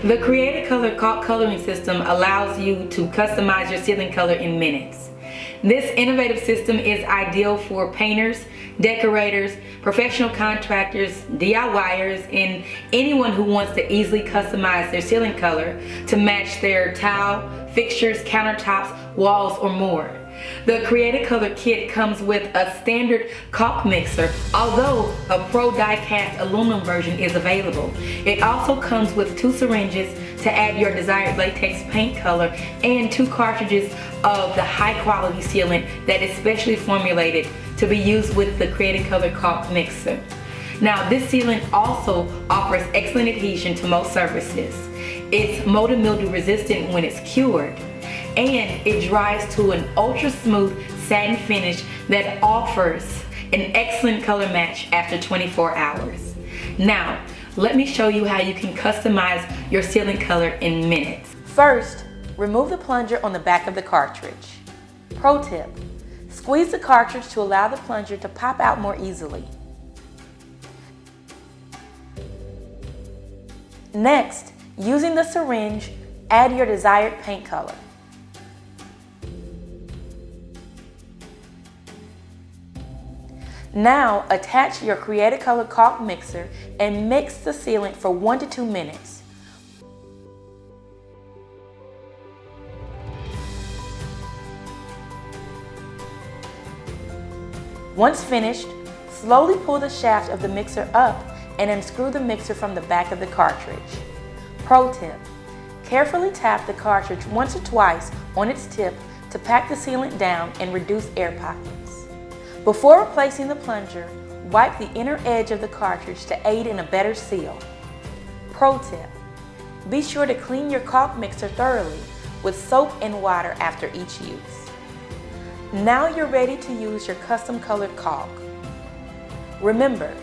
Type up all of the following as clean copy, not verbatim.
The Create-A-Color Caulk Coloring System allows you to customize your ceiling color in minutes. This innovative system is ideal for painters, decorators, professional contractors, DIYers, and anyone who wants to easily customize their ceiling color to match their tile, fixtures, countertops, walls, or more. The Create-A-Color Kit comes with a standard caulk mixer, although a pro die-cast aluminum version is available. It also comes with 2 syringes to add your desired latex paint color and 2 cartridges of the high-quality sealant that is specially formulated to be used with the Create-A-Color Caulk Mixer. Now, this sealant also offers excellent adhesion to most surfaces. It's mold and mildew resistant when it's cured, and it dries to an ultra smooth satin finish that offers an excellent color match after 24 hours. Now, let me show you how you can customize your ceiling color in minutes. First, remove the plunger on the back of the cartridge. Pro tip: squeeze the cartridge to allow the plunger to pop out more easily. Next, using the syringe, add your desired paint color. Now, attach your Create-A-Color Caulk Mixer and mix the sealant for 1 to 2 minutes. Once finished, slowly pull the shaft of the mixer up and unscrew the mixer from the back of the cartridge. Pro tip: carefully tap the cartridge once or twice on its tip to pack the sealant down and reduce air pockets. Before replacing the plunger, wipe the inner edge of the cartridge to aid in a better seal. Pro tip: be sure to clean your caulk mixer thoroughly with soap and water after each use. Now you're ready to use your custom colored caulk. Remember,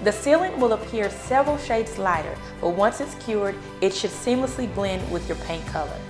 the sealant will appear several shades lighter, but once it's cured, it should seamlessly blend with your paint color.